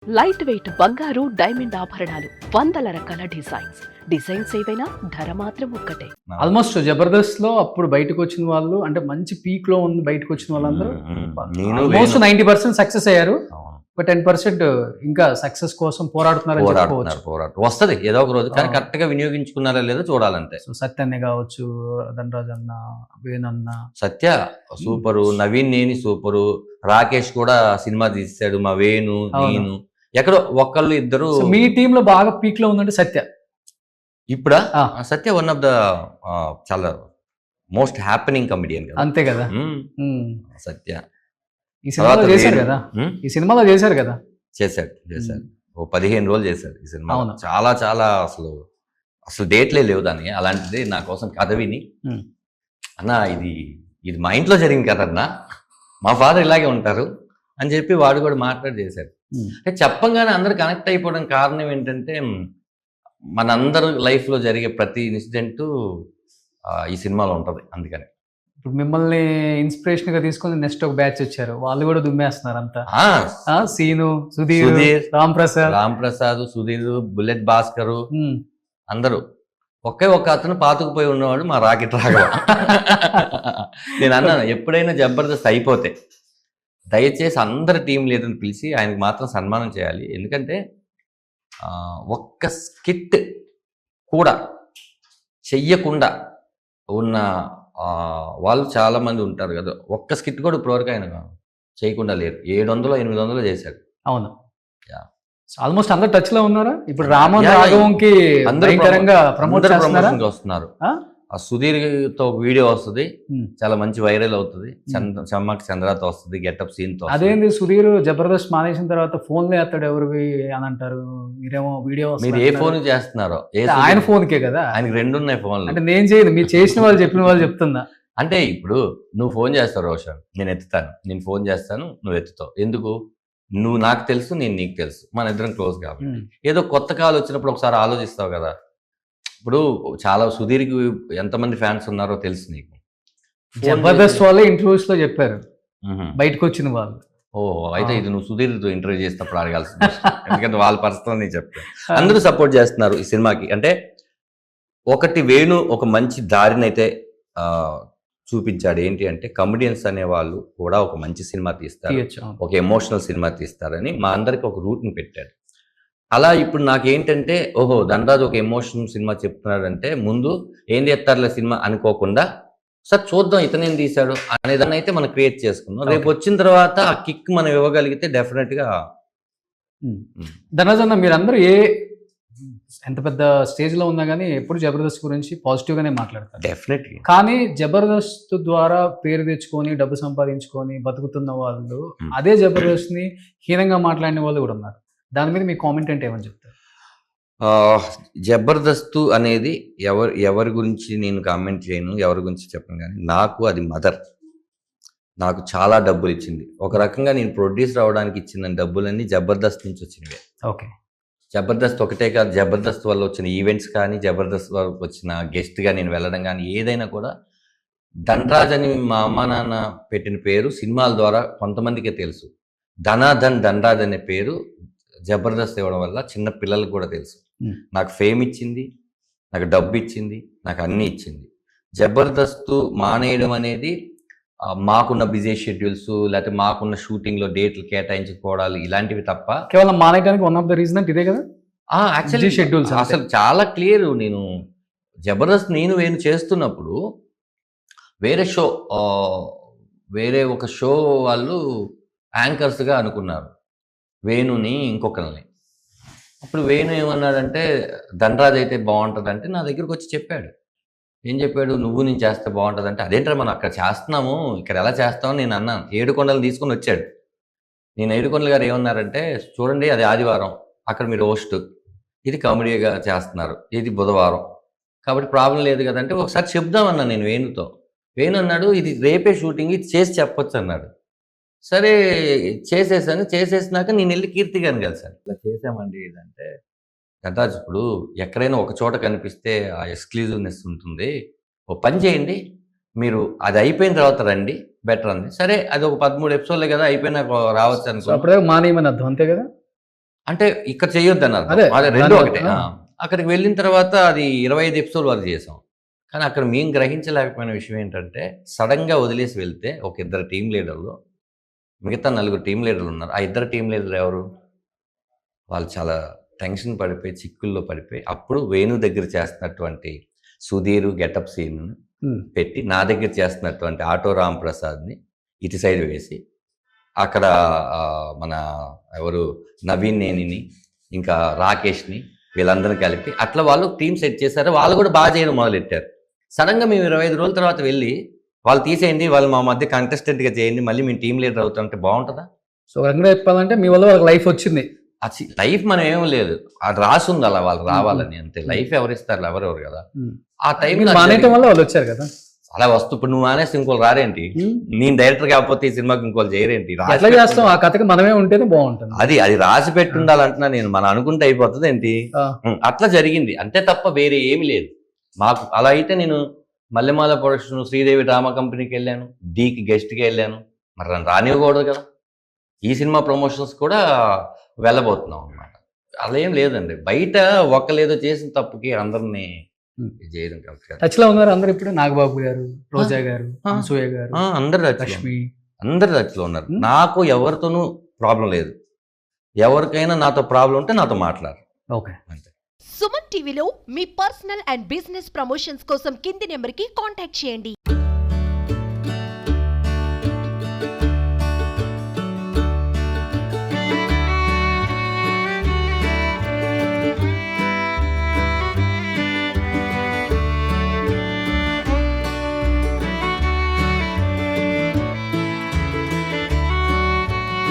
Light weight బంగారు diamond ఆభరణాలు వందల రకాల డిజైన్స్ ఏవైనా ధర మాత్రం ఒక్కటే. ఆల్మోస్ట్ జబర్దస్త్ లో అప్పుడు బయటకు వచ్చిన వాళ్ళు అంటే మంచి పీక్ లో ఉంది బయటకు వచ్చిన వాళ్ళందరూ ఆల్మోస్ట్ 90% సక్సెస్ అయ్యారు. ఒక 10% ఇంకా సక్సెస్ కోసం పోరాడుతున్నారు. వస్తుంది ఏదో ఒక రోజు, కానీ కరెక్ట్ గా వినియోగించుకున్నారా లేదో చూడాలంటే. సో సత్యన్నే కావచ్చు, ధనరాజ్ అన్న, వేణన్న, సత్య సూపరు, నవీన్ నేని సూపరు, రాకేష్ కూడా సినిమా తీసాడు, మా వేణు నేను ఎక్కడో ఒకళ్ళు ఇద్దరు. మీ టీమ్ లో బాగా పీక్ లో ఉందంటే సత్య. ఇప్పుడా సత్య వన్ ఆఫ్ ద చాలా మోస్ట్ హ్యాపెనింగ్ కమెడియన్ కదా. అంతే కదా. సత్య ఈ సినిమాలో చేశారు కదా, చేశాడు ఓ 15 రోజులు చేశాడు ఈ సినిమా. చాలా చాలా అసలు డేట్లే లేవు దాన్ని. అలాంటిది నా కోసం కథ విని, అన్నా ఇది మా ఇంట్లో జరిగింది కదన్నా, మా ఫాదర్ ఇలాగే ఉంటారు అని చెప్పి వాడు కూడా మాట్లాడి చేశాడు. అంటే చెప్పంగానే అందరు కనెక్ట్ అయిపోవడం కారణం ఏంటంటే, మనందరూ లైఫ్లో జరిగే ప్రతి ఇన్సిడెంట్ ఈ సినిమాలో ఉంటుంది. అందుకని ఇప్పుడు మిమ్మల్ని ఇన్స్పిరేషన్ గా తీసుకొని నెక్స్ట్ ఒక బ్యాచ్ వచ్చారు, వాళ్ళు కూడా దుమ్మేస్తున్నారు అంతా. సీను, సుధీర్, రామ్ ప్రసాద్, సుధీర్, బుల్లెట్ భాస్కర్, అందరూ. ఒకే ఒక అతను పాతుకుపోయి ఉన్నవాడు మా రాకెట్ రాఘవ. నేను అన్నాను, ఎప్పుడైనా జబర్దస్త్ అయిపోతే దయచేసి అందరి టీం లీడర్ని పిలిచి ఆయనకు మాత్రం సన్మానం చేయాలి. ఎందుకంటే ఒక్క స్కిట్ కూడా చెయ్యకుండా ఉన్న వాళ్ళు చాలా మంది ఉంటారు కదా. ఒక్క స్కిట్ కూడా ఇప్పటివరకు ఆయన చేయకుండా లేరు. 700-800 చేశాడు. అవును, ఆల్మోస్ట్ అందరు టచ్ లో ఉన్నారా ఇప్పుడు? రాఘవంకి ప్రమోషన్ వస్తున్నారు. ఆ సుధీర్ తో ఒక వీడియో వస్తుంది, చాలా మంచి వైరల్ అవుతుంది. చమ్మక్ చంద్రతో వస్తుంది, గెటప్ సీన్ తో. అదేంది, సుధీర్ జబర్దస్త్ మానేసిన తర్వాత ఫోన్ లేస్తాడు ఎవరివి అని అంటారు, మీరేమో వీడియో. మీరు ఏ ఫోన్ చేస్తున్నారో? ఆయన ఫోన్ కే కదా, ఆయనకి 2 ఉన్నాయి ఫోన్లు. అంటే నేను చేయను, మీరు చేసిన వాళ్ళు చెప్పిన వాళ్ళు చెప్తున్నా. అంటే ఇప్పుడు నువ్వు ఫోన్ చేస్తావు రోషన్, నేను ఎత్తుతాను. నేను ఫోన్ చేస్తాను, నువ్వు ఎత్తుతావు. ఎందుకు? నువ్వు నాకు తెలుసు, నేను నీకు తెలుసు, మన ఇద్దరం క్లోజ్ కాబట్టి. ఏదో కొత్త కాల్ వచ్చినప్పుడు ఒకసారి ఆలోచిస్తావు కదా. ఇప్పుడు చాలా సుధీర్కి ఎంతమంది ఫ్యాన్స్ ఉన్నారో తెలుసు నీకు. జబర్దస్త్ వాళ్ళే ఇంటర్వ్యూస్ లో చెప్పారు బయటకు వచ్చిన వాళ్ళు. అయితే ఇది నువ్వు సుధీర్తో ఇంటర్వ్యూ చేసినప్పుడు అడగాల్సింది, ఎందుకంటే వాళ్ళ పరిస్థితులు నేను చెప్తాను. అందరూ సపోర్ట్ చేస్తున్నారు ఈ సినిమాకి. అంటే ఒకటి, వేణు ఒక మంచి దారిని అయితే చూపించాడు. ఏంటి అంటే, కమెడియన్స్ అనే వాళ్ళు కూడా ఒక మంచి సినిమా తీస్తారు, ఒక ఎమోషనల్ సినిమా తీస్తారని మా అందరికి ఒక రూట్ని పెట్టాడు. అలా ఇప్పుడు నాకేంటంటే, ఓహో ధనరాజు ఒక ఎమోషనల్ సినిమా చెప్తున్నాడంటే ముందు ఏం చేస్తారులే సినిమా అనుకోకుండా, సార్ చూద్దాం ఇతనేం తీశాడు అనేదాన్ని అయితే మనం క్రియేట్ చేసుకున్నాం. రేపు వచ్చిన తర్వాత ఆ కిక్ మనం ఇవ్వగలిగితే డెఫినెట్ గా. ధనరాజ్ అన్న, మీరందరూ ఎంత పెద్ద స్టేజ్ లో ఉన్నా కానీ ఎప్పుడు జబర్దస్త్ గురించి పాజిటివ్ గానే మాట్లాడతారు. డెఫినెట్లీ. కానీ జబర్దస్త్ ద్వారా పేరు తెచ్చుకొని డబ్బు సంపాదించుకొని బతుకుతున్న వాళ్ళు అదే జబర్దస్త్ ని హీనంగా మాట్లాడిన వాళ్ళు కూడా ఉన్నారు. దాని మీద మీ కామెంట్ అంటే ఏమని చెప్తారు? జబర్దస్త్ అనేది ఎవరి గురించి నేను కామెంట్ చేయను, ఎవరి గురించి చెప్పను. కానీ నాకు అది మదర్. నాకు చాలా డబ్బులు ఇచ్చింది. ఒక రకంగా నేను ప్రొడ్యూసర్ అవడానికి ఇచ్చిన డబ్బులన్నీ జబర్దస్త్ నుంచి వచ్చినవే. ఓకే. జబర్దస్త్ ఒకటే కాదు, జబర్దస్త్ వల్ల వచ్చిన ఈవెంట్స్ కానీ, జబర్దస్త్ వల్ల వచ్చిన గెస్ట్గా నేను వెళ్ళడం కానీ, ఏదైనా కూడా ధనరాజ్ అని మా అమ్మ నాన్న పెట్టిన పేరు సినిమాల ద్వారా కొంతమందికే తెలుసు. ధనరాజ్ అనే పేరు జబర్దస్త్ ఇవ్వడం వల్ల చిన్న పిల్లలకు కూడా తెలుసు. నాకు ఫేమ్ ఇచ్చింది, నాకు డబ్బు ఇచ్చింది, నాకు అన్నీ ఇచ్చింది. జబర్దస్త్ మానేయడం అనేది మాకున్న బిజీ షెడ్యూల్స్, లేకపోతే మాకున్న షూటింగ్ లో డేట్లు కేటాయించుకోవడాలు ఇలాంటివి తప్ప. కేవలం మానేయడానికి వన్ ఆఫ్ ద రీజన్ ఇదే కదా. యాక్చువల్లీ షెడ్యూల్స్ అసలు చాలా క్లియర్. నేను జబర్దస్త్ వేణు చేస్తున్నప్పుడు వేరే ఒక షో వాళ్ళు యాంకర్స్ గా అనుకున్నారు వేణుని, ఇంకొకరిని. అప్పుడు వేణు ఏమన్నాడంటే, ధనరాజ్ అయితే బాగుంటుంది అంటే నా దగ్గరకు వచ్చి చెప్పాడు. ఏం చెప్పాడు? నువ్వు నేను చేస్తే బాగుంటుంది అంటే, అదేంటారు మనం అక్కడ చేస్తున్నాము, ఇక్కడ ఎలా చేస్తామని నేను అన్నాను. 7 కొండలు తీసుకొని వచ్చాడు. నేను 7 కొండలు గారు ఏమన్నారంటే, చూడండి అది ఆదివారం, అక్కడ మీరు హోస్ట్, ఇది కామెడీగా చేస్తున్నారు, ఇది బుధవారం, కాబట్టి ప్రాబ్లం లేదు కదంటే ఒకసారి చెప్దామన్నా నేను వేణుతో. వేణు అన్నాడు, ఇది రేపే షూటింగ్, ఇది చేసి చెప్పొచ్చు అన్నాడు. సరే చేసేసాను. చేసేసినాక నేను వెళ్ళి కీర్తి గారిని కలిసాను. ఇలా చేసామండి ఇదంటే, ధనరాజ్ ఇప్పుడు ఎక్కడైనా ఒక చోట కనిపిస్తే ఆ ఎక్స్క్లూజివ్నెస్ ఉంటుంది, ఓ పని చేయండి, మీరు అది అయిపోయిన తర్వాత రండి బెటర్ అంది. సరే అది ఒక 13 ఎపిసోడ్లే కదా, అయిపోయినాక రావచ్చు అనుకో. అప్పుడే మానేయమని అర్థం, అంతే కదా. అంటే ఇక్కడ చేయొద్దు అన్నారు అదే, అదే రెండు దాని ఒకటే వల్ల, అక్కడికి వెళ్ళిన తర్వాత అది 25 ఎపిసోడ్ వరకు చేసాం. కానీ అక్కడ మేము గ్రహించలేకపోయిన విషయం ఏంటంటే సడన్గా వదిలేసి వెళ్తే ఒక ఇద్దరు టీం లీడర్లు, మిగతా 4 టీం లీడర్లు ఉన్నారు. ఆ ఇద్దరు టీం లీడర్లు ఎవరు? వాళ్ళు చాలా టెన్షన్ పడిపోయి చిక్కుల్లో పడిపోయి అప్పుడు వేణు దగ్గర చేస్తున్నటువంటి సుధీర్ గెటప్ సీన్ పెట్టి నా దగ్గర చేస్తున్నటువంటి ఆటో రామ్ ప్రసాద్ని ఇటు సైడ్ వేసి అక్కడ మన ఎవరు నవీన్ నేనిని ఇంకా రాకేష్ని వీళ్ళందరినీ కలిపి అట్లా వాళ్ళు టీం సెట్ చేశారు. వాళ్ళు కూడా బాగా చేయడం మొదలెట్టారు. సడన్గా మేము 25 రోజుల తర్వాత వెళ్ళి వాళ్ళు తీసేయండి, వాళ్ళు మా మధ్య కంటెస్టెంట్గా చేయండి, మళ్ళీ మేము టీం లీడర్ అవుతామంటే బాగుంటుందా? సో రకంగా చెప్పాలంటే మీ వల్ల వాళ్ళకి లైఫ్ వచ్చింది. లైఫ్ మనం ఏం లేదు, అది రాసుంది అలా వాళ్ళు రావాలని, అంతే. లైఫ్ ఎవరిస్తారు? ఎవరెవరు కదా. ఆ టైంలో మానేయటం వల్ల వాళ్ళు వచ్చారు కదా. అలా వస్తూ ఇప్పుడు నువ్వు మానేసి ఇంకోళ్ళు రారేంటి? నేను డైరెక్టర్ కాకపోతే ఈ సినిమాకి ఇంకోళ్ళు చేయరేంటి? ఎట్లా చేస్తాం? ఆ కథకి మనమే ఉంటేనే బాగుంటుంది. అది రాసి పెట్టి ఉండాలంటున్నా నేను. మనం అనుకుంటే అయిపోతుంది ఏంటి? అట్లా జరిగింది అంతే తప్ప వేరే ఏమి లేదు మాకు. అలా అయితే నేను మల్లెమాల ప్రొడక్షన్ శ్రీదేవి డ్రామా కంపెనీకి వెళ్ళాను, డీకి గెస్ట్కి వెళ్ళాను. మరి నన్ను రానివ్వకూడదు కదా. ఈ సినిమా ప్రమోషన్స్ కూడా వెళ్ళబోతున్నాం అన్నమాట. అలా ఏం లేదండి. బయట ఒక్కలేదో చేసిన తప్పుకి అందరినీ చేయడం కరెక్ట్. టచ్ లో ఉన్నారు అందరు ఇప్పుడు? నాగబాబు గారు, రోజా గారు, అనసూయ గారు, అందరు లక్ష్మి, అందరు టచ్లో ఉన్నారు. నాకు ఎవరితోనూ ప్రాబ్లం లేదు. ఎవరికైనా నాతో ప్రాబ్లం ఉంటే నాతో మాట్లాడు. ఓకే. సుమన్ టీవీలో మీ పర్సనల్ అండ్ బిజినెస్ ప్రమోషన్స్ కోసం కింది నెంబర్కి కాంటాక్ట్ చేయండి.